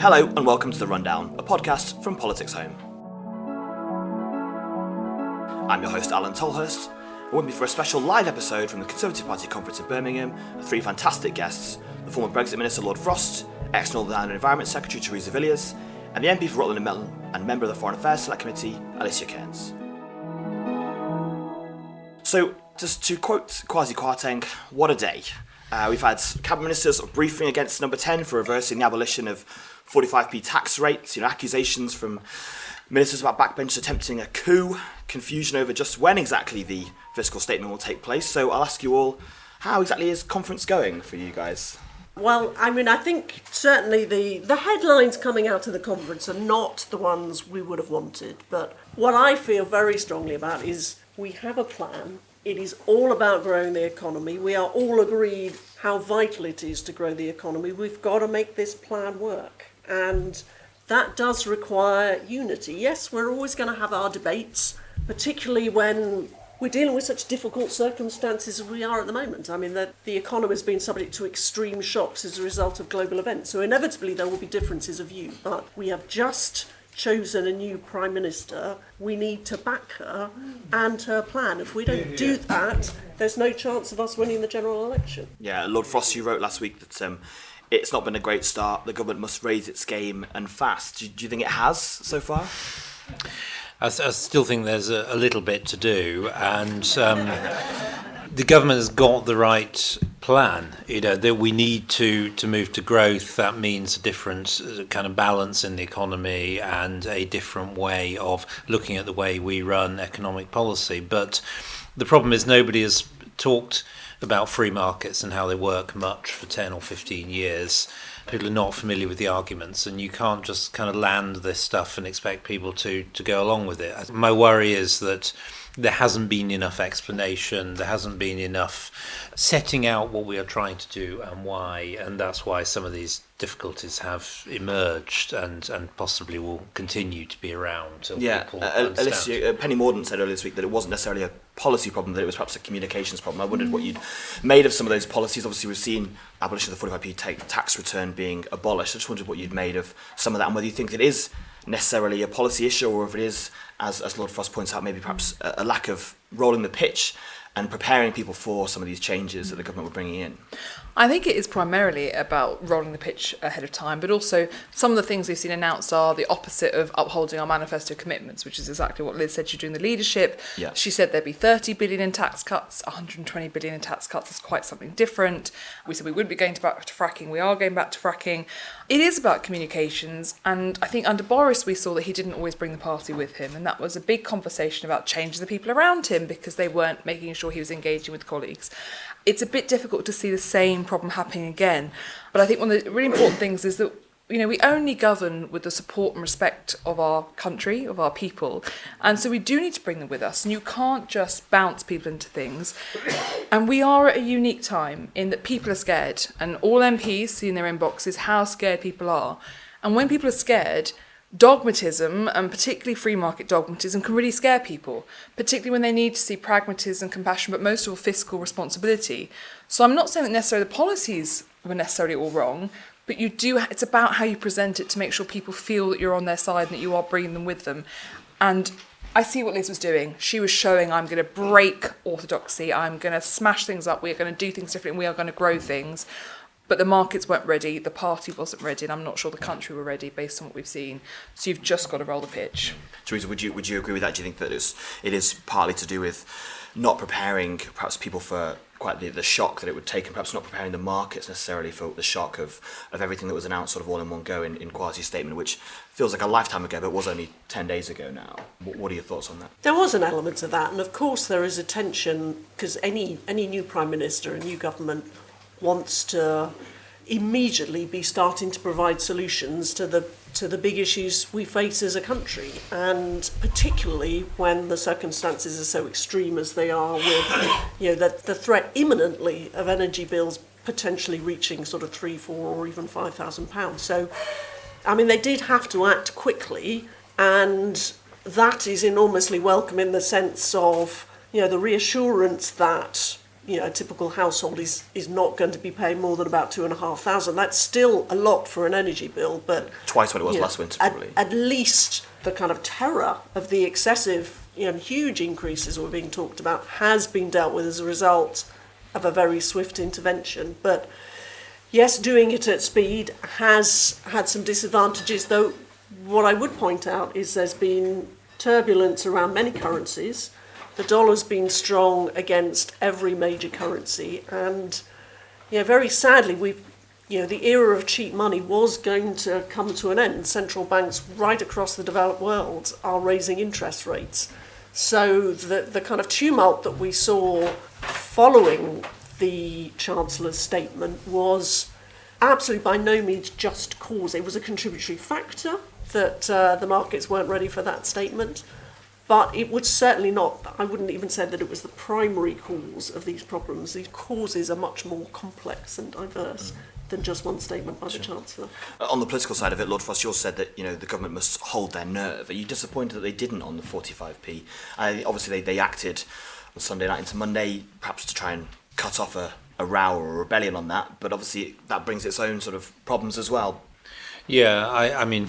Hello and welcome to The Rundown, a podcast from PoliticsHome. I'm your host Alain Tolhurst, and with me for a special live episode from the Conservative Party conference in Birmingham are three fantastic guests: the former Brexit Minister Lord Frost, ex-Northern Ireland Environment Secretary Theresa Villiers, and the MP for Rutland and Melton and member of the Foreign Affairs Select Committee, Alicia Kearns. So, just to quote Kwasi Kwarteng, what a day. We've had cabinet ministers briefing against number 10 for reversing the abolition of 45p tax rates, accusations from ministers about backbenchers attempting a coup, confusion over just when exactly the fiscal statement will take place. So I'll ask you all, how exactly is conference going for you guys? Well, I think certainly the headlines coming out of the conference are not the ones we would have wanted. But what I feel very strongly about is we have a plan. It is all about growing the economy. We are all agreed how vital it is to grow the economy. We've got to make this plan work. And that does require unity. Yes, we're always going to have our debates, particularly when we're dealing with such difficult circumstances as we are at the moment. I mean, the economy has been subject to extreme shocks as a result of global events. So inevitably there will be differences of view. But we have just chosen a new Prime Minister. We need to back her and her plan. If we don't do that, there's no chance of us winning the general election. Yeah, Lord Frost, you wrote last week that it's not been a great start. The government must raise its game and fast. Do you think it has so far? I still think there's a little bit to do, and the government has got the right plan. That we need to move to growth. That means a different kind of balance in the economy and a different way of looking at the way we run economic policy. But the problem is nobody has talked about free markets and how they work much for 10 or 15 years. People are not familiar with the arguments, and you can't just kind of land this stuff and expect people to go along with it. My worry is that there hasn't been enough explanation, there hasn't been enough setting out what we are trying to do and why, and that's why some of these difficulties have emerged and possibly will continue to be around till people understand. Alicia, Penny Mordaunt said earlier this week that it wasn't necessarily a policy problem, that it was perhaps a communications problem. I wondered what you'd made of some of those policies. Obviously we've seen abolition of the 45p tax return being abolished. I just wondered what you'd made of some of that and whether you think it is necessarily a policy issue or if it is, as Lord Frost points out, maybe perhaps a lack of rolling the pitch and preparing people for some of these changes that the government were bringing in. I think it is primarily about rolling the pitch ahead of time, but also some of the things we've seen announced are the opposite of upholding our manifesto commitments, which is exactly what Liz said she'd do in the leadership. Yeah. She said there'd be 30 billion in tax cuts, 120 billion in tax cuts is quite something different. We said we wouldn't be going back to fracking, we are going back to fracking. It is about communications, and I think under Boris we saw that he didn't always bring the party with him, and that was a big conversation about changing the people around him because they weren't making sure he was engaging with colleagues. It's a bit difficult to see the same problem happening again. But I think one of the really important things is that, we only govern with the support and respect of our country, of our people. And so we do need to bring them with us. And you can't just bounce people into things. And we are at a unique time in that people are scared. And all MPs see in their inboxes how scared people are. And when people are scared, dogmatism, and particularly free market dogmatism, can really scare people, particularly when they need to see pragmatism and compassion, but most of all fiscal responsibility. So I'm not saying that necessarily the policies were necessarily all wrong, but it's about how you present it to make sure people feel that you're on their side and that you are bringing them with them. And I see what Liz was doing. She was showing, I'm going to break orthodoxy, I'm going to smash things up, we're going to do things differently, we are going to grow things. But the markets weren't ready, the party wasn't ready, and I'm not sure the country were ready based on what we've seen. So you've just got to roll the pitch. Theresa, would you agree with that? Do you think that it is partly to do with not preparing perhaps people for quite the shock that it would take, and perhaps not preparing the markets necessarily for the shock of everything that was announced sort of all in one go in Kwasi's statement, which feels like a lifetime ago, but was only 10 days ago now. What are your thoughts on that? There was an element of that, and of course there is a tension, because any new Prime Minister, a new government, wants to immediately be starting to provide solutions to the big issues we face as a country, and particularly when the circumstances are so extreme as they are, with the threat imminently of energy bills potentially reaching sort of £3,000, £4,000 or even £5,000. So, I mean, they did have to act quickly, and that is enormously welcome in the sense of the reassurance that a typical household is not going to be paying more than about £2,500. That's still a lot for an energy bill, but twice what it was last winter, probably. At least the kind of terror of the excessive and huge increases we're being talked about has been dealt with as a result of a very swift intervention. But yes, doing it at speed has had some disadvantages, though what I would point out is there's been turbulence around many currencies. The dollar's been strong against every major currency, and very sadly, the era of cheap money was going to come to an end. Central banks right across the developed world are raising interest rates. So the kind of tumult that we saw following the Chancellor's statement was absolutely by no means just cause. It was a contributory factor that the markets weren't ready for that statement. But it would certainly not, I wouldn't even say that it was the primary cause of these problems. These causes are much more complex and diverse than just one statement by the Chancellor. On the political side of it, Lord Frost, you said that the government must hold their nerve. Are you disappointed that they didn't on the 45p? Obviously, they acted on Sunday night into Monday, perhaps to try and cut off a row or a rebellion on that, but obviously that brings its own sort of problems as well. Yeah, I mean,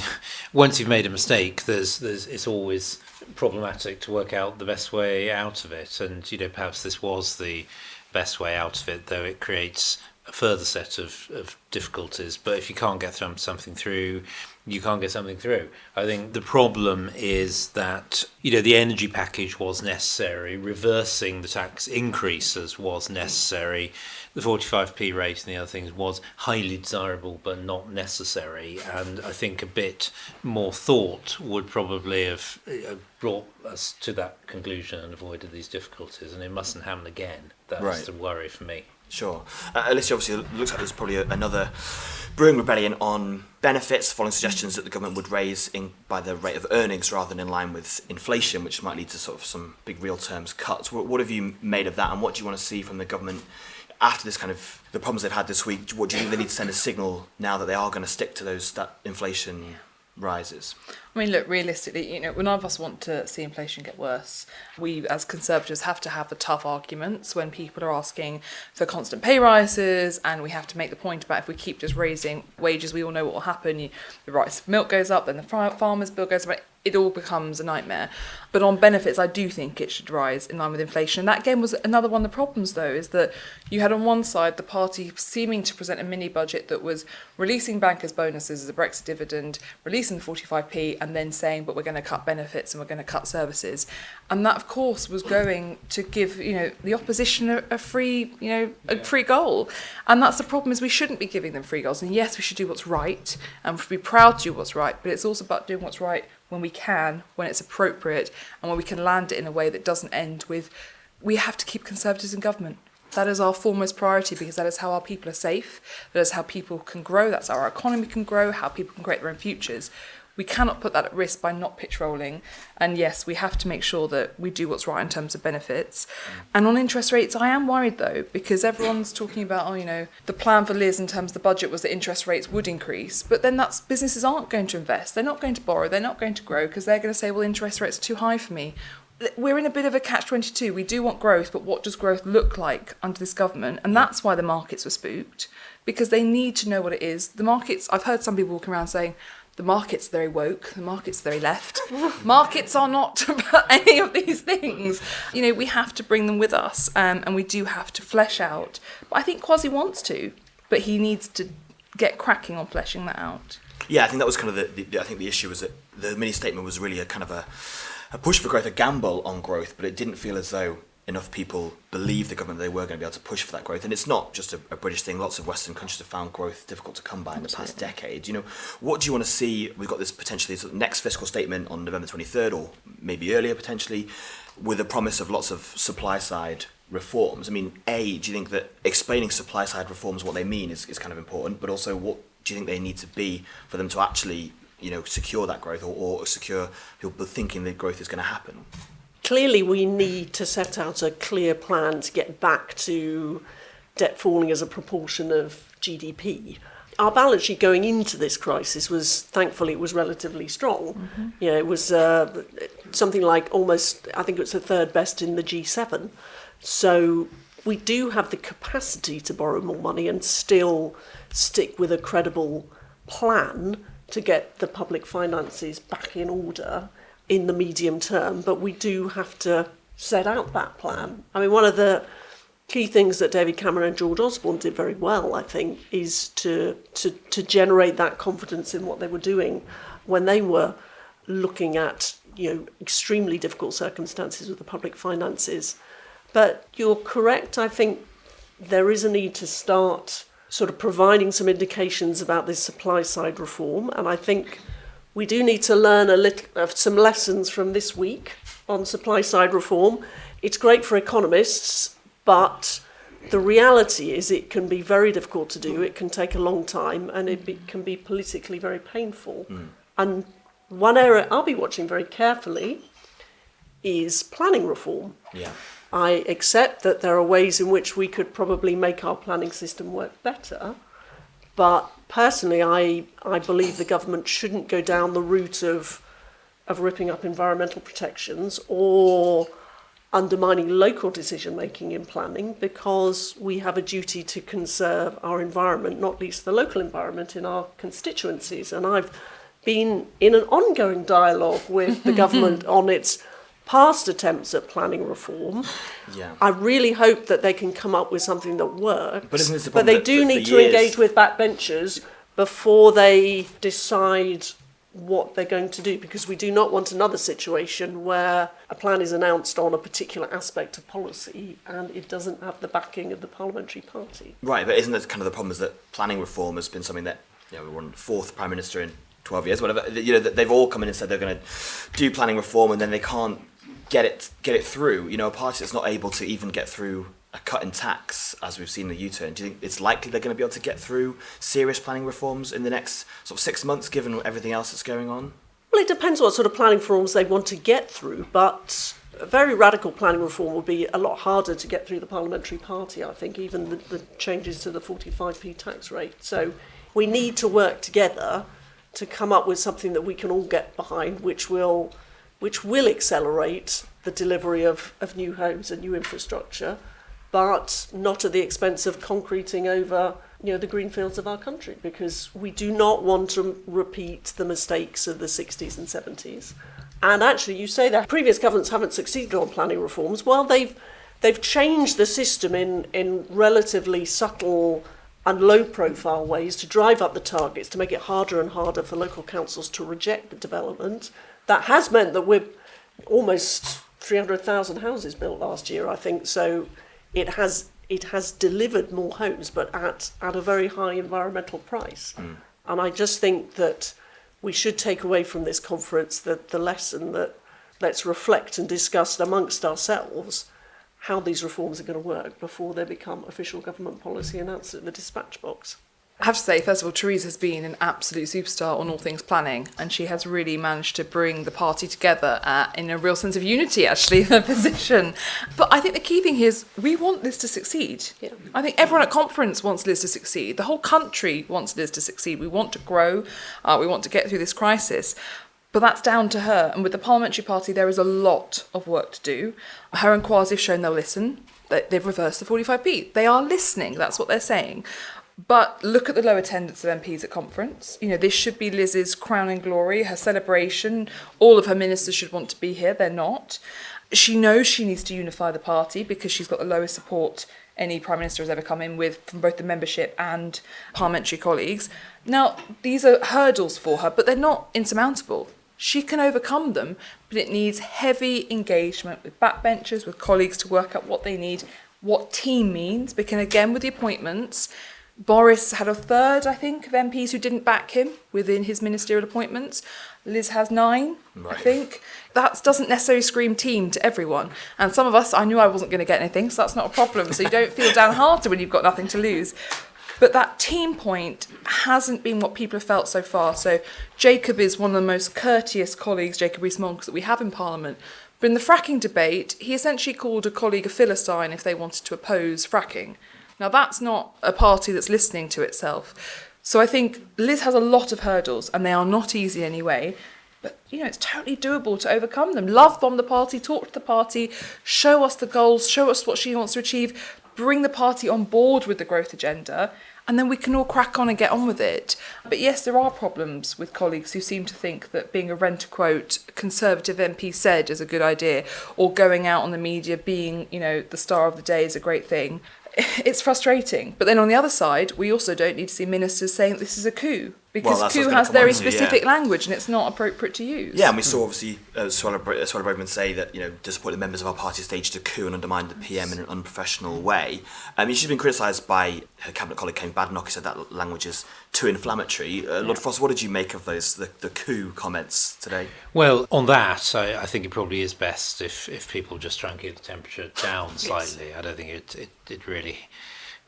once you've made a mistake, it's always problematic to work out the best way out of it, and perhaps this was the best way out of it, though it creates a further set of difficulties. But if you can't get something through, you can't get something through. I think the problem is that the energy package was necessary, reversing the tax increases was necessary, the 45p rate and the other things was highly desirable but not necessary, and I think a bit more thought would probably have brought us to that conclusion and avoided these difficulties, and it mustn't happen again. That's the worry for me. Sure. Alicia, obviously, it looks like there's probably another brewing rebellion on benefits, following suggestions that the government would raise by the rate of earnings rather than in line with inflation, which might lead to sort of some big real terms cuts. What have you made of that, and what do you want to see from the government after this kind of the problems they've had this week? What do you think they need to send a signal now that they are going to stick to that inflation rises? I mean, look, realistically, none of us want to see inflation get worse. We, as Conservatives, have to have the tough arguments when people are asking for constant pay rises, and we have to make the point about if we keep just raising wages, we all know what will happen. The price of milk goes up, then the farmers' bill goes up. It all becomes a nightmare. But on benefits, I do think it should rise in line with inflation. And that, again, was another one of the problems, though, is that you had on one side the party seeming to present a mini-budget that was releasing bankers' bonuses as a Brexit dividend, releasing the 45p, and then saying, but we're going to cut benefits and we're going to cut services. And that, of course, was going to give, the opposition a free, a free goal. And that's the problem, is we shouldn't be giving them free goals. And yes, we should do what's right, and we should be proud to do what's right, but it's also about doing what's right when we can, when it's appropriate, and when we can land it in a way that doesn't end with, we have to keep Conservatives in government. That is our foremost priority, because that is how our people are safe, that is how people can grow, that's how our economy can grow, how people can create their own futures. We cannot put that at risk by not pitch rolling. And yes, we have to make sure that we do what's right in terms of benefits. And on interest rates, I am worried though, because everyone's talking about, the plan for Liz in terms of the budget was that interest rates would increase. But then businesses aren't going to invest. They're not going to borrow. They're not going to grow, because they're going to say, well, interest rates are too high for me. We're in a bit of a catch-22. We do want growth, but what does growth look like under this government? And that's why the markets were spooked, because they need to know what it is. The markets, I've heard some people walking around saying, the market's very woke, the market's very left. Markets are not about any of these things. We have to bring them with us, and we do have to flesh out. But I think Kwasi wants to, but he needs to get cracking on fleshing that out. Yeah, I think that was kind of I think the issue was that the mini statement was really a kind of a push for growth, a gamble on growth, but it didn't feel as though enough people believed the government they were going to be able to push for that growth. And it's not just a British thing. Lots of Western countries have found growth difficult to come by in the past decade. What do you want to see? We've got this potentially sort of next fiscal statement on November 23rd, or maybe earlier potentially, with a promise of lots of supply side reforms. I mean, do you think that explaining supply side reforms, what they mean, is kind of important, but also what do you think they need to be for them to actually, secure that growth, or secure people thinking that growth is going to happen? Clearly, we need to set out a clear plan to get back to debt falling as a proportion of GDP. Our balance sheet going into this crisis thankfully, it was relatively strong. Mm-hmm. It was something like almost, I think it was the third best in the G7. So we do have the capacity to borrow more money and still stick with a credible plan to get the public finances back in order in the medium term, but we do have to set out that plan. I mean, one of the key things that David Cameron and George Osborne did very well, I think, is to generate that confidence in what they were doing when they were looking at, extremely difficult circumstances with the public finances. But you're correct, I think there is a need to start sort of providing some indications about this supply side reform, and I think we do need to learn some lessons from this week on supply side reform. It's great for economists, but the reality is it can be very difficult to do, it can take a long time, and it can be politically very painful. And one area I'll be watching very carefully is planning reform. Yeah. I accept that there are ways in which we could probably make our planning system work better, but personally I believe the government shouldn't go down the route of ripping up environmental protections or undermining local decision making in planning, because we have a duty to conserve our environment, not least the local environment in our constituencies. And I've been in an ongoing dialogue with the government on its past attempts at planning reform. Yeah. I really hope that they can come up with something that works. But isn't this the But problem they that do for need to years- engage with backbenchers before they decide what they're going to do, because we do not want another situation where a plan is announced on a particular aspect of policy and it doesn't have the backing of the parliamentary party. Right, but isn't that kind of the problem, is that planning reform has been something that, we won fourth Prime Minister in 12 years, whatever, that they've all come in and said they're going to do planning reform, and then they can't get it through. A party that's not able to even get through a cut in tax, as we've seen the U-turn. Do you think it's likely they're going to be able to get through serious planning reforms in the next sort of 6 months, given everything else that's going on? Well, it depends what sort of planning reforms they want to get through, but a very radical planning reform would be a lot harder to get through the parliamentary party, I think, even the changes to the 45p tax rate. So we need to work together to come up with something that we can all get behind, which will accelerate the delivery of new homes and new infrastructure, but not at the expense of concreting over the green fields of our country, because we do not want to repeat the mistakes of the 60s and 70s. And actually, you say that previous governments haven't succeeded on planning reforms. Well, they've changed the system in relatively subtle and low-profile ways to drive up the targets, to make it harder and harder for local councils to reject the development. That has meant that we're almost 300,000 houses built last year, I think. So it has delivered more homes, but at a very high environmental price. And I just think that we should take away from this conference the lesson that let's reflect and discuss amongst ourselves how these reforms are going to work before they become official government policy announced in the dispatch box. I have to say, first of all, Theresa has been an absolute superstar on all things planning, and she has really managed to bring the party together in a real sense of unity, actually, in her position. But I think the key thing here is we want Liz to succeed. Yeah. I think everyone at conference wants Liz to succeed. The whole country wants Liz to succeed. We want to grow. We want to get through this crisis. But that's down to her. And with the parliamentary party, there is a lot of work to do. Her and Kwasi have shown they'll listen. They've reversed the 45p. They are listening. That's what they're saying. But look at the low attendance of MPs at conference. This should be Liz's crowning glory, her celebration. All of her ministers should want to be here. They're not. She knows she needs to unify the party because she's got the lowest support any Prime Minister has ever come in with from both the membership and parliamentary colleagues. Now, these are hurdles for her, but they're not insurmountable. She can overcome them, but it needs heavy engagement with backbenchers, with colleagues to work out what they need, what team means, because again, with the appointments, Boris had a third, I think, of MPs who didn't back him within his ministerial appointments. Liz has 9, right. I think. That doesn't necessarily scream team to everyone. And some of us, I knew I wasn't going to get anything, so that's not a problem. So you don't feel downhearted when you've got nothing to lose. But that team point hasn't been what people have felt so far. So Jacob is one of the most courteous colleagues, Jacob Rees-Mogg, that we have in Parliament. But in the fracking debate, he essentially called a colleague a Philistine if they wanted to oppose fracking. Now, that's not a party that's listening to itself. So I think Liz has a lot of hurdles, and they are not easy anyway. But, it's totally doable to overcome them. Love bomb the party, talk to the party, show us the goals, show us what she wants to achieve. bring the party on board with the growth agenda, and then we can all crack on and get on with it. But yes, there are problems with colleagues who seem to think that being a rent-a-quote Conservative MP said is a good idea, or going out on the media being, the star of the day is a great thing. It's frustrating. But then on the other side, we also don't need to see ministers saying this is a coup, because coup has very specific language and it's not appropriate to use. Yeah, and we saw obviously Suella Braverman say that disappointed members of our party staged a coup and undermined the PM in an unprofessional way. She's been criticised by her cabinet colleague Kane Badenoch, who said that language is too inflammatory. Lord Frost, what did you make of the coup comments today? Well, on that, I think it probably is best if people just try and keep the temperature down slightly. I don't think it really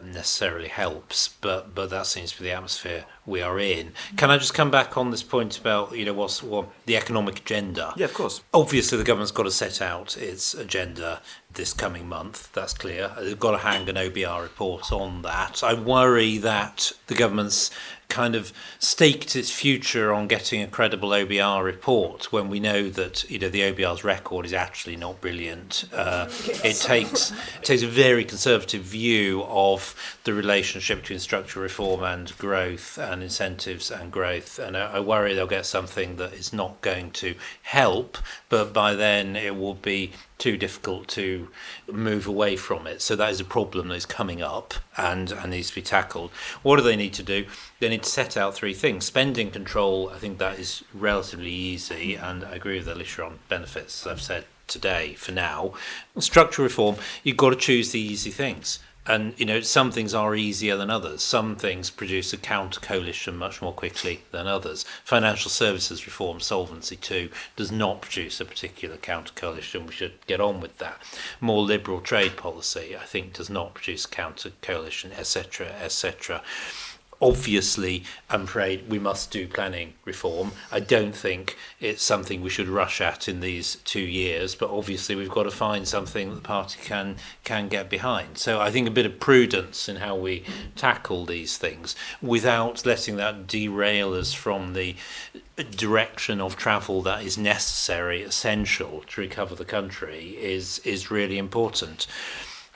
necessarily helps, but that seems to be the atmosphere we are in. Can I just come back on this point about what's the economic agenda? Yeah, of course. Obviously, the government's got to set out its agenda this coming month. That's clear. They've got to hang an OBR report on that. I worry that the government's kind of staked its future on getting a credible OBR report when we know that the OBR's record is actually not brilliant. It takes a very conservative view of the relationship between structural reform and growth, and incentives and growth, and I worry they'll get something that is not going to help, but by then it will be too difficult to move away from it. So that is a problem that is coming up and needs to be tackled. What do they need to do? They need to set out three things. Spending control, I think that is relatively easy, and I agree with Alicia on benefits, as I've said today for now. Structural reform, you've got to choose the easy things. And, some things are easier than others. Some things produce a counter-coalition much more quickly than others. Financial services reform, Solvency II, does not produce a particular counter-coalition. We should get on with that. More liberal trade policy, I think, does not produce a counter-coalition, etc., etc. Obviously, I'm afraid we must do planning reform. I don't think it's something we should rush at in these 2 years, but obviously we've got to find something that the party can get behind. So I think a bit of prudence in how we tackle these things without letting that derail us from the direction of travel that is necessary, essential to recover the country is really important.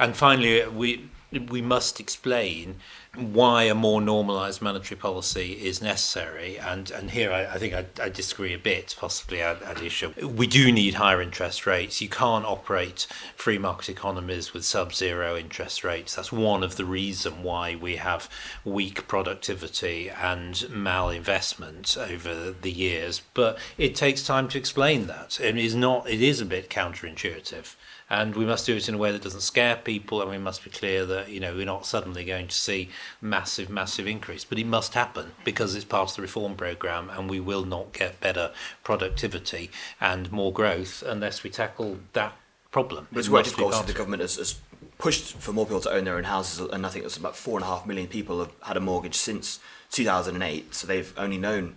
And finally, we must explain why a more normalised monetary policy is necessary. And here I think I disagree a bit, possibly, Alicia. We do need higher interest rates. You can't operate free market economies with sub-zero interest rates. That's one of the reasons why we have weak productivity and malinvestment over the years. But it takes time to explain that. It is a bit counterintuitive. And we must do it in a way that doesn't scare people, and we must be clear that we're not suddenly going to see massive increase. But it must happen because it's part of the reform programme, and we will not get better productivity and more growth unless we tackle that problem. But it's quite difficult. The government has pushed for more people to own their own houses, and I think it's about 4.5 million people have had a mortgage since 2008. So they've only known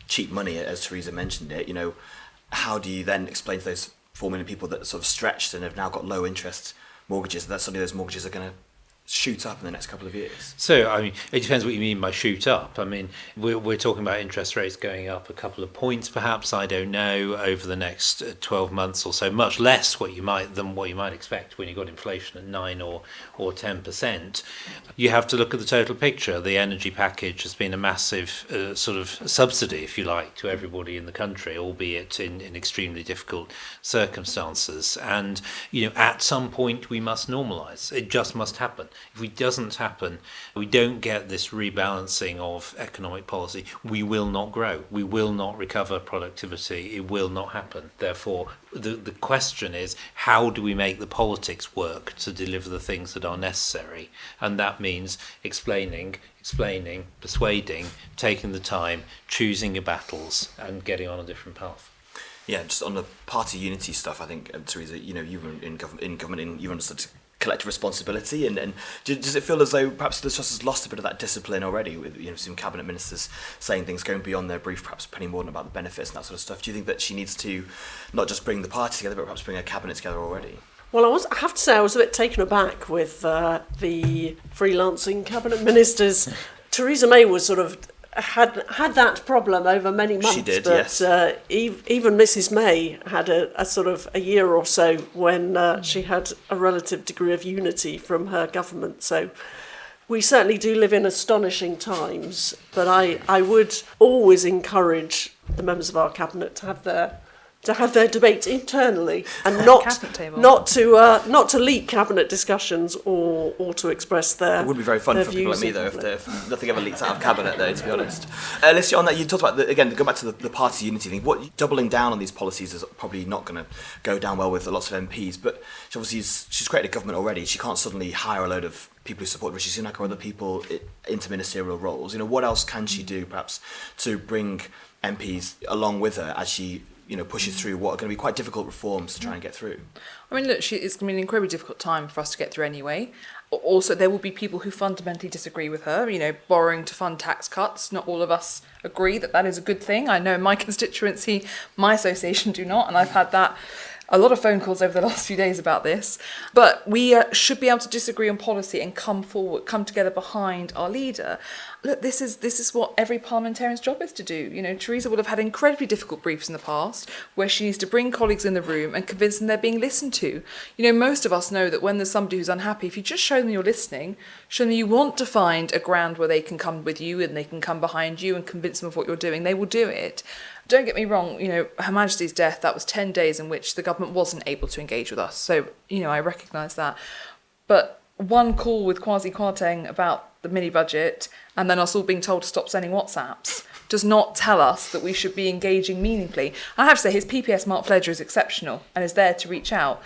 cheap money, as Theresa mentioned it. How do you then explain to those 4 million people that sort of stretched and have now got low interest mortgages, that suddenly those mortgages are going to shoot up in the next couple of years? So, it depends what you mean by shoot up. We're talking about interest rates going up a couple of points, perhaps, I don't know, over the next 12 months or so, much less than what you might expect when you've got inflation at 9 or 10%. You have to look at the total picture. The energy package has been a massive sort of subsidy, if you like, to everybody in the country, albeit in extremely difficult circumstances. And, at some point we must normalise. It just must happen. If it doesn't happen, we don't get this rebalancing of economic policy, we will not grow. We will not recover productivity. It will not happen. Therefore, the question is, how do we make the politics work to deliver the things that are necessary? And that means explaining, persuading, taking the time, choosing your battles, and getting on a different path. Yeah, just on the party unity stuff, I think, Theresa, you were in government, and you understood collective responsibility, and does it feel as though perhaps the Truss has lost a bit of that discipline already, with some cabinet ministers saying things going beyond their brief, perhaps Penny Mordaunt about the benefits and that sort of stuff? Do you think that she needs to not just bring the party together, but perhaps bring her cabinet together already? Well, I have to say I was a bit taken aback with the freelancing cabinet ministers. Theresa May was sort of had that problem over many months. She did, but, yes. Even Mrs. May had a sort of a year or so when she had a relative degree of unity from her government. So we certainly do live in astonishing times. But I would always encourage the members of our cabinet to have their debates internally and not to leak cabinet discussions or to express their. It would be very fun for people like me though if nothing ever leaks out of cabinet though, to be honest. Alicia, on that you talked about again, go back to the party unity thing. What doubling down on these policies is probably not going to go down well with lots of MPs. But she's created a government already. She can't suddenly hire a load of people who support Rishi Sunak or other people into ministerial roles. What else can she do perhaps to bring MPs along with her as she pushes through what are going to be quite difficult reforms to try and get through? I mean, look, it's going to be an incredibly difficult time for us to get through anyway. Also, there will be people who fundamentally disagree with her, borrowing to fund tax cuts. Not all of us agree that is a good thing. I know in my constituency, my association do not, and I've had a lot of phone calls over the last few days about this. But we should be able to disagree on policy and come together behind our leader. Look, this is what every parliamentarian's job is to do. Theresa will have had incredibly difficult briefs in the past where she needs to bring colleagues in the room and convince them they're being listened to. Most of us know that when there's somebody who's unhappy, if you just show them you're listening, show them you want to find a ground where they can come with you and they can come behind you and convince them of what you're doing, they will do it. Don't get me wrong, Her Majesty's death, that was 10 days in which the government wasn't able to engage with us. So, I recognise that. But one call with Kwasi Kwarteng about the mini-budget and then us all being told to stop sending WhatsApps does not tell us that we should be engaging meaningfully. I have to say, his PPS Mark Fledger is exceptional and is there to reach out.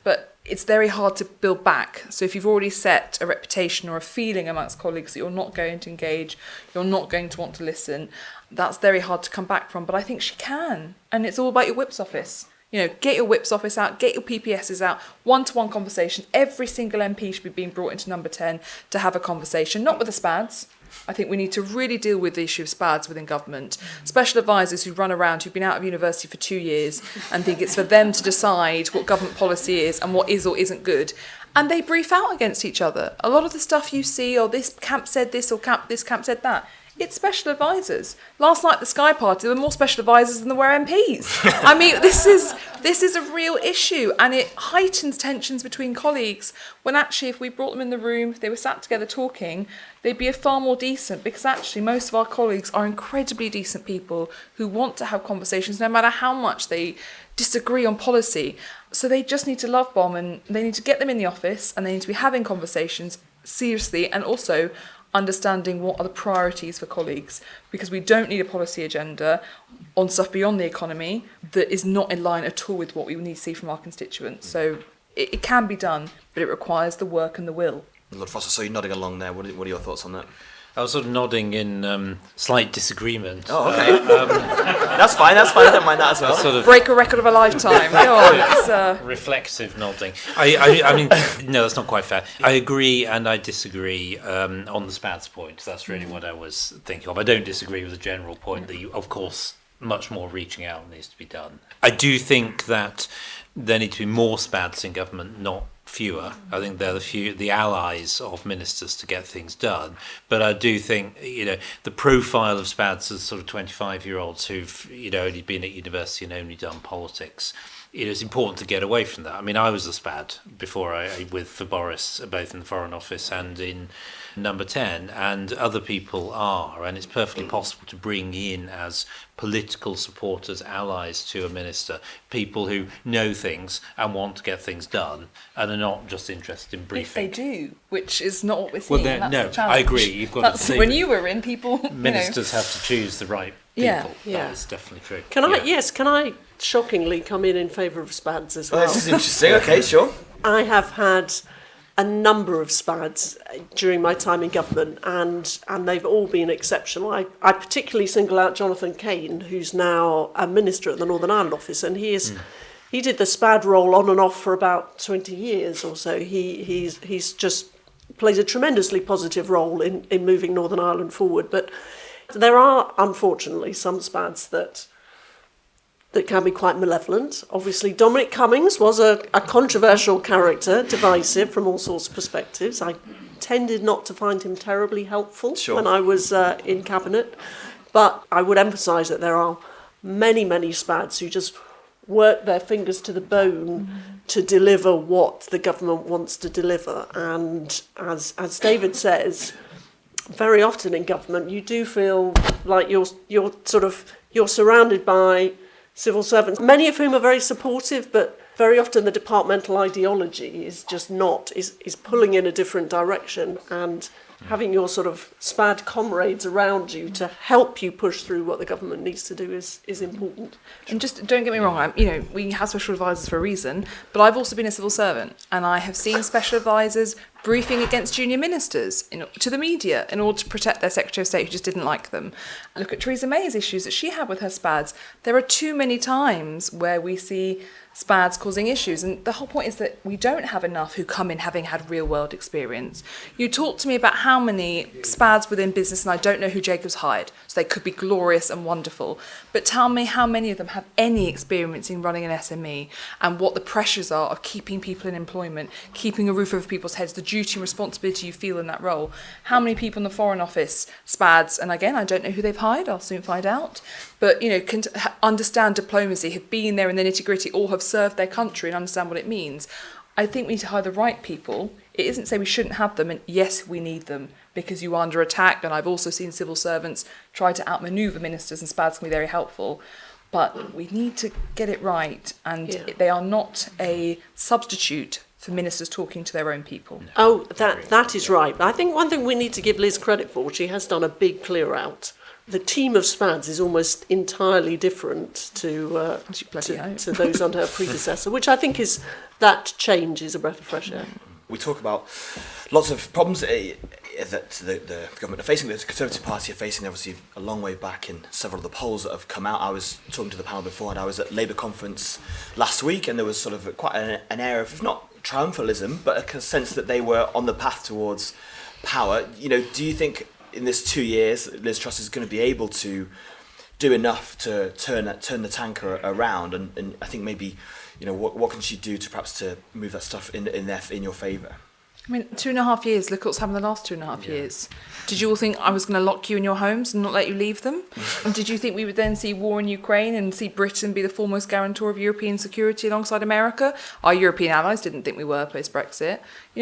But it's very hard to build back. So if you've already set a reputation or a feeling amongst colleagues that you're not going to engage, you're not going to want to listen, that's very hard to come back from. But I think she can. And it's all about your whip's office. Get your whip's office out, get your PPSs out, one-to-one conversations. Every single MP should be being brought into number 10 to have a conversation, not with the SPADs. I think we need to really deal with the issue of SPADs within government. Special advisors who run around, who've been out of university for 2 years and think it's for them to decide what government policy is and what is or isn't good. And they brief out against each other. A lot of the stuff you see, this camp said this or this camp said that, it's special advisors. Last night at the Sky Party, there were more special advisors than there were MPs. I mean, this is a real issue, and it heightens tensions between colleagues when actually if we brought them in the room, if they were sat together talking, they'd be far more decent, because actually most of our colleagues are incredibly decent people who want to have conversations no matter how much they disagree on policy. So they just need to love bomb, and they need to get them in the office, and they need to be having conversations seriously, and also understanding what are the priorities for colleagues, because we don't need a policy agenda on stuff beyond the economy that is not in line at all with what we need to see from our constituents. So it can be done, but it requires the work and the will. Lord Foster, so you're nodding along there. What are your thoughts on that? I was sort of nodding in slight disagreement. Oh, okay. That's fine. I don't mind that as well. Sort of break a record of a lifetime. Go on. It's, reflexive nodding. I mean, no, that's not quite fair. I agree and I disagree on the SPADs point. That's really what I was thinking of. I don't disagree with the general point that of course, much more reaching out needs to be done. I do think that there need to be more SPADs in government, not fewer. I think they're the allies of ministers to get things done. But I do think, the profile of SPADs as sort of 25-year-olds who've, only been at university and only done politics, it's important to get away from that. I mean, I was a SPAD before for Boris, both in the Foreign Office and in number 10, and other people are, and it's perfectly possible to bring in as political supporters, allies to a minister, people who know things and want to get things done and are not just interested in briefing. If they do, which is not what we're seeing. Well, that's the challenge. I agree. You've got that's to when you were in, people. Ministers have to choose the right people. Yeah. That is definitely true. Can I shockingly come in favour of SPADs as well? This is interesting. Okay, sure. I have had a number of SPADs during my time in government, and they've all been exceptional. I particularly single out Jonathan Kane, who's now a minister at the Northern Ireland office, and he did the SPAD role on and off for about 20 years or so. He's just plays a tremendously positive role in moving Northern Ireland forward. But there are, unfortunately, some SPADs that that can be quite malevolent. Obviously, Dominic Cummings was a controversial character, divisive from all sorts of perspectives. I tended not to find him terribly helpful when I was in Cabinet. But I would emphasise that there are many, many SPADs who just work their fingers to the bone to deliver what the government wants to deliver. And as David says, very often in government you do feel like you're surrounded by civil servants, many of whom are very supportive, but very often the departmental ideology is just not, is pulling in a different direction, and having your sort of SPAD comrades around you to help you push through what the government needs to do is important. And just don't get me wrong, we have special advisors for a reason, but I've also been a civil servant, and I have seen special advisors briefing against junior ministers to the media in order to protect their Secretary of State who just didn't like them. Look at Theresa May's issues that she had with her SPADs. There are too many times where we see SPADs causing issues, and the whole point is that we don't have enough who come in having had real world experience. You talk to me about how many SPADs within business, and I don't know who Jacobs hired, so they could be glorious and wonderful, but tell me how many of them have any experience in running an SME and what the pressures are of keeping people in employment, keeping a roof over people's heads, the duty and responsibility you feel in that role. How many people in the Foreign Office, SPADs, and again, I don't know who they've hired, I'll soon find out, but can understand diplomacy, have been there in the nitty-gritty, or have served their country and understand what it means. I think we need to hire the right people. It isn't to say we shouldn't have them, and yes, we need them, because you are under attack, and I've also seen civil servants try to outmaneuver ministers, and SPADs can be very helpful. But we need to get it right, and they are not a substitute for ministers talking to their own people. No. Oh, that is right. I think one thing we need to give Liz credit for, she has done a big clear out. The team of SPADs is almost entirely different to those under her predecessor, which I think is, that change is a breath of fresh air. We talk about lots of problems that the government are facing, that the Conservative Party are facing, obviously a long way back in several of the polls that have come out. I was talking to the panel before, and I was at Labour conference last week, and there was sort of quite an air of, if not triumphalism, but a sense that they were on the path towards power. Do you think in this 2 years Liz Truss is going to be able to do enough to turn the tanker around, and I think maybe what can she do to perhaps to move that stuff in your favour? I mean, 2.5 years, look what's happened in the last 2.5 years. Did you all think I was going to lock you in your homes and not let you leave them? And did you think we would then see war in Ukraine and see Britain be the foremost guarantor of European security alongside America? Our European allies didn't think we were post-Brexit.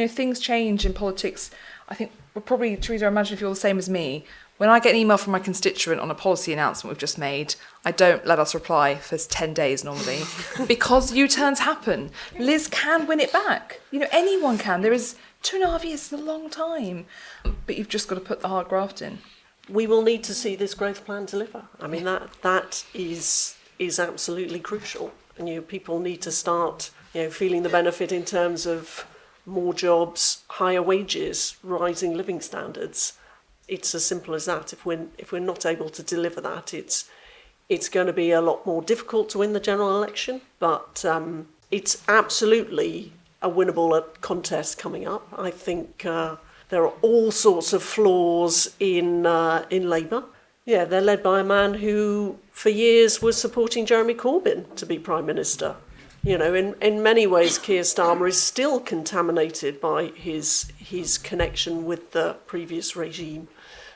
Things change in politics. I think probably, Theresa, I imagine if you're the same as me, when I get an email from my constituent on a policy announcement we've just made, I don't let us reply for 10 days normally, because U-turns happen. Liz can win it back. Anyone can. There is 2.5 years is a long time, but you've just got to put the hard graft in. We will need to see this growth plan deliver. I mean, that is absolutely crucial, and people need to start feeling the benefit in terms of more jobs, higher wages, rising living standards. It's as simple as that. If we're not able to deliver that, it's going to be a lot more difficult to win the general election. But it's absolutely a winnable contest coming up. I think there are all sorts of flaws in Labour. Yeah, they're led by a man who, for years, was supporting Jeremy Corbyn to be Prime Minister. In many ways, Keir Starmer is still contaminated by his connection with the previous regime.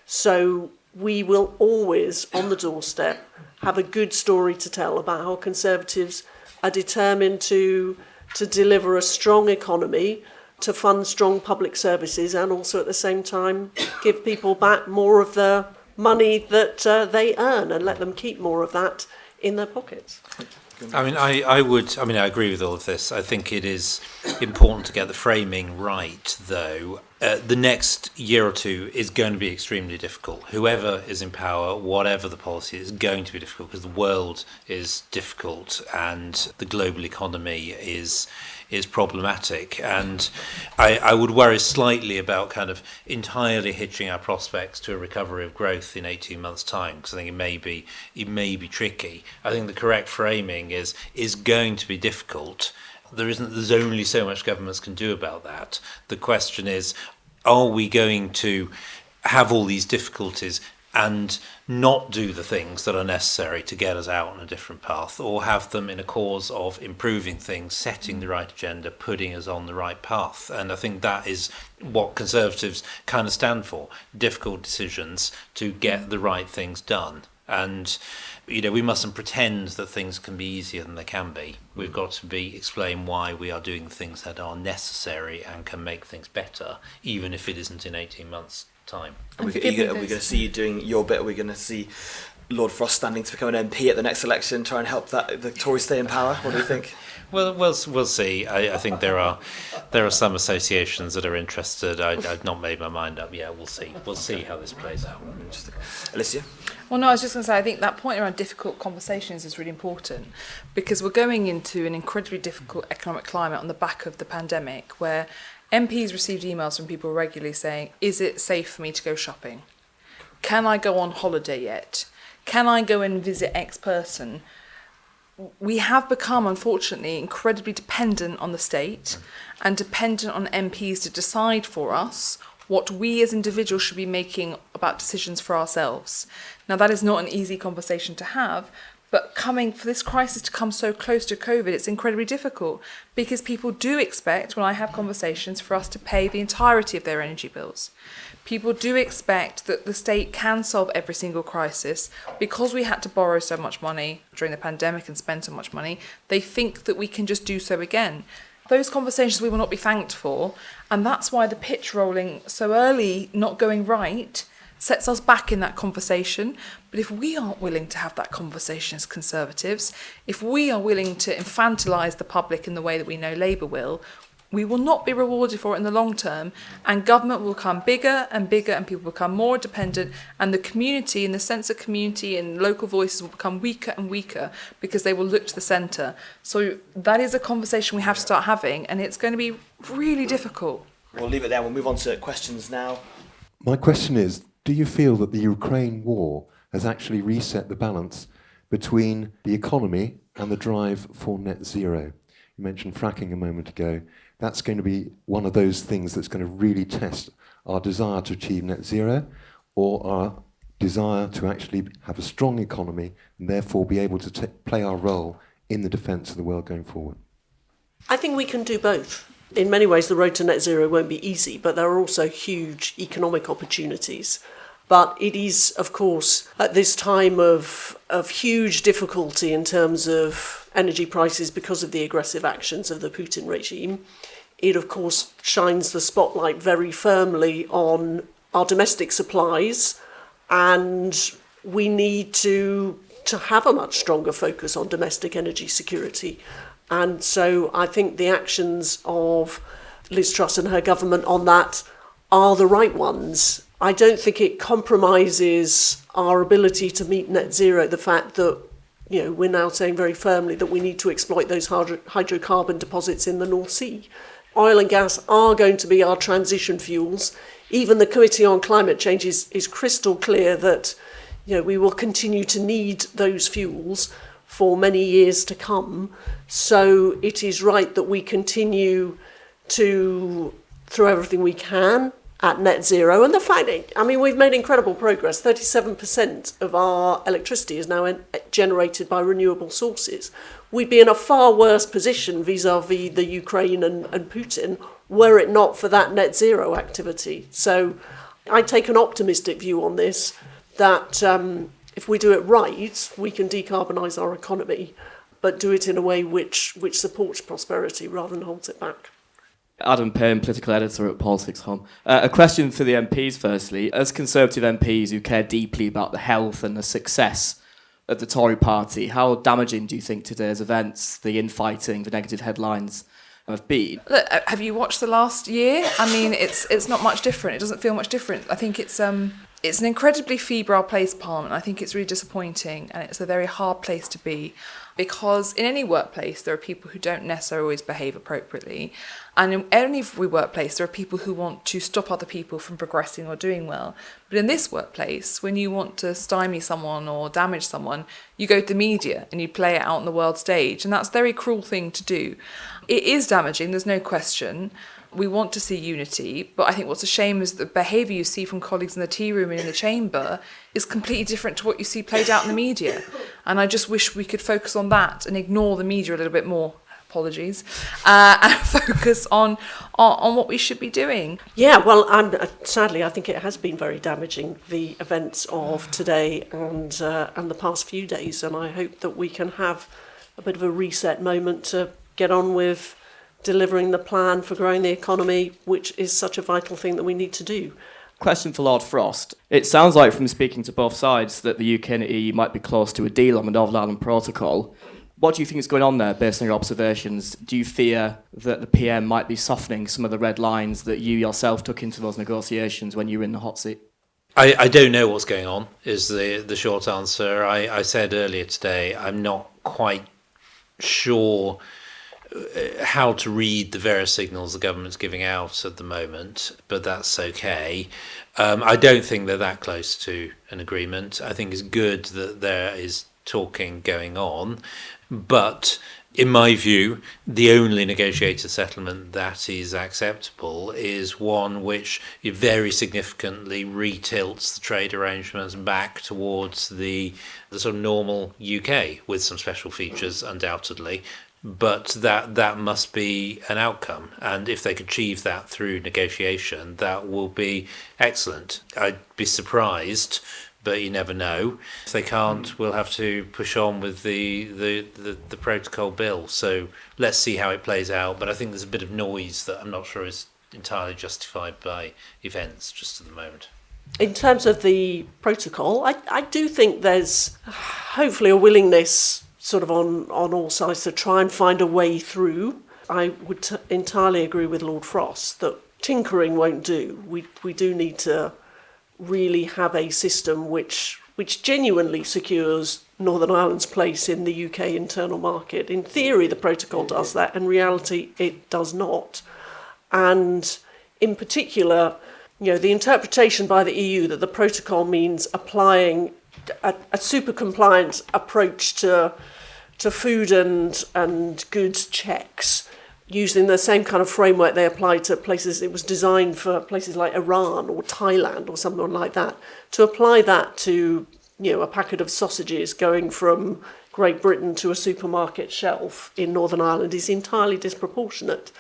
So we will always, on the doorstep, have a good story to tell about how Conservatives are determined to deliver a strong economy, to fund strong public services, and also at the same time give people back more of the money that they earn and let them keep more of that in their pockets. I agree with all of this. I think it is important to get the framing right, though. The next year or two is going to be extremely difficult. Whoever is in power, whatever the policy, is going to be difficult because the world is difficult and the global economy is problematic. And I would worry slightly about kind of entirely hitching our prospects to a recovery of growth in 18 months' time, because I think it may be tricky. I think the correct framing is going to be difficult. There's only so much governments can do about that. The question is, are we going to have all these difficulties and not do the things that are necessary to get us out on a different path, or have them in a cause of improving things, setting the right agenda, putting us on the right path. And I think that is what Conservatives kind of stand for, difficult decisions to get the right things done. And we mustn't pretend that things can be easier than they can be. We've got to explain why we are doing things that are necessary and can make things better, even if it isn't in 18 months' time. Are we going to see you doing your bit? Are we going to see Lord Frost standing to become an MP at the next election, try and help the Tories stay in power? What do you think? Well, we'll see. I think there are some associations that are interested. I've not made my mind up yet. We'll see. We'll see how this plays out. Interesting. Alicia? Well, no, I was just going to say, I think that point around difficult conversations is really important, because we're going into an incredibly difficult economic climate on the back of the pandemic, where MPs received emails from people regularly saying, is it safe for me to go shopping? Can I go on holiday yet? Can I go and visit X person? We have become, unfortunately, incredibly dependent on the state and dependent on MPs to decide for us what we as individuals should be making about decisions for ourselves. Now, that is not an easy conversation to have, but for this crisis to come so close to COVID, it's incredibly difficult, because people do expect, when I have conversations, for us to pay the entirety of their energy bills. People do expect that the state can solve every single crisis. Because we had to borrow so much money during the pandemic and spend so much money, they think that we can just do so again. Those conversations we will not be thanked for, and that's why the pitch rolling so early, not going right, sets us back in that conversation. But if we aren't willing to have that conversation as Conservatives, if we are willing to infantilise the public in the way that we know Labour will, we will not be rewarded for it in the long term, and government will become bigger and bigger, and people become more dependent, and the community, and the sense of community and local voices will become weaker and weaker, because they will look to the centre. So that is a conversation we have to start having, and it's going to be really difficult. We'll leave it there. We'll move on to questions now. My question is, do you feel that the Ukraine war has actually reset the balance between the economy and the drive for net zero? You mentioned fracking a moment ago. That's going to be one of those things that's going to really test our desire to achieve net zero, or our desire to actually have a strong economy and therefore be able to play our role in the defence of the world going forward. I think we can do both. In many ways, the road to net zero won't be easy, but there are also huge economic opportunities. But it is, of course, at this time of huge difficulty in terms of energy prices because of the aggressive actions of the Putin regime, it, of course, shines the spotlight very firmly on our domestic supplies, and we need to have a much stronger focus on domestic energy security. And so I think the actions of Liz Truss and her government on that are the right ones. I don't think it compromises our ability to meet net zero, the fact that we're now saying very firmly that we need to exploit those hydrocarbon deposits in the North Sea. Oil and gas are going to be our transition fuels. Even the Committee on Climate Change is crystal clear that we will continue to need those fuels for many years to come. So it is right that we continue to throw everything we can at net zero. And the fact, we've made incredible progress. 37% of our electricity is now generated by renewable sources. We'd be in a far worse position vis-à-vis the Ukraine and Putin were it not for that net zero activity. So I take an optimistic view on this, that if we do it right, we can decarbonise our economy, but do it in a way which supports prosperity rather than holds it back. Adam Payne, political editor at PoliticsHome. A question for the MPs firstly. As Conservative MPs who care deeply about the health and the success of the Tory party, how damaging do you think today's events, the infighting, the negative headlines have been? Look, have you watched the last year? It's not much different. It doesn't feel much different. I think it's an incredibly febrile place, Parliament. I think it's really disappointing, and it's a very hard place to be, because in any workplace there are people who don't necessarily always behave appropriately, and in every workplace there are people who want to stop other people from progressing or doing well. But in this workplace, when you want to stymie someone or damage someone, you go to the media and you play it out on the world stage, and that's a very cruel thing to do. It is damaging, there's no question. We want to see unity, but I think what's a shame is the behaviour you see from colleagues in the tea room and in the chamber is completely different to what you see played out in the media. And I just wish we could focus on that and ignore the media a little bit more. Apologies, and focus on what we should be doing. Yeah, well, sadly, I think it has been very damaging, the events of today and the past few days, and I hope that we can have a bit of a reset moment to get on with delivering the plan for growing the economy, which is such a vital thing that we need to do. Question for Lord Frost. It sounds like from speaking to both sides that the UK and the EU might be close to a deal on the Northern Ireland Protocol. What do you think is going on there, based on your observations? Do you fear that the PM might be softening some of the red lines that you yourself took into those negotiations when you were in the hot seat? I don't know what's going on, is the short answer. I said earlier today, I'm not quite sure how to read the various signals the government's giving out at the moment, but that's okay. I don't think they're that close to an agreement. I think it's good that there is talking going on, but in my view, the only negotiated settlement that is acceptable is one which very significantly retilts the trade arrangements back towards the sort of normal UK, with some special features undoubtedly, but that must be an outcome, and if they could achieve that through negotiation, that will be excellent. I'd be surprised, but you never know. If they can't, we'll have to push on with the protocol bill. So let's see how it plays out. But I think there's a bit of noise that I'm not sure is entirely justified by events just at the moment. In terms of the protocol, I do think there's hopefully a willingness sort of on all sides to try and find a way through. I would entirely agree with Lord Frost that tinkering won't do. We do need to really have a system which genuinely secures Northern Ireland's place in the UK internal market. In theory, the protocol does that. In reality, it does not. And in particular, the interpretation by the EU that the protocol means applying a super compliant approach to food and goods checks, using the same kind of framework they apply to places. It was designed for places like Iran or Thailand or something like that. To apply that to, a packet of sausages going from Great Britain to a supermarket shelf in Northern Ireland is entirely disproportionate.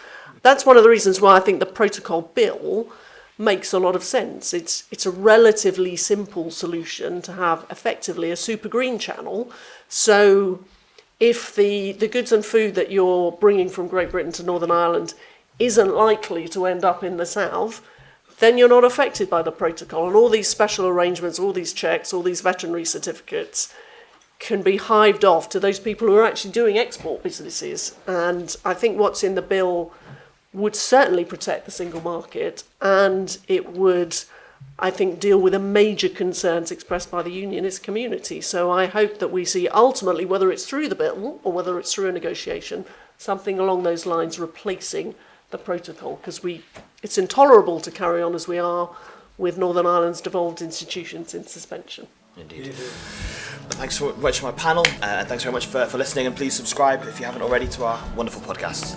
That's one of the reasons why I think the protocol bill makes a lot of sense. It's a relatively simple solution to have effectively a super green channel. So if the goods and food that you're bringing from Great Britain to Northern Ireland isn't likely to end up in the south, then you're not affected by the protocol. And all these special arrangements, all these checks, all these veterinary certificates can be hived off to those people who are actually doing export businesses. And I think what's in the bill would certainly protect the single market, and it would, I think, deal with the major concerns expressed by the unionist community. So I hope that we see ultimately, whether it's through the bill or whether it's through a negotiation, something along those lines replacing the protocol, because it's intolerable to carry on as we are with Northern Ireland's devolved institutions in suspension. Indeed. Thanks very much to my panel, and thanks very much for listening, and please subscribe if you haven't already to our wonderful podcast.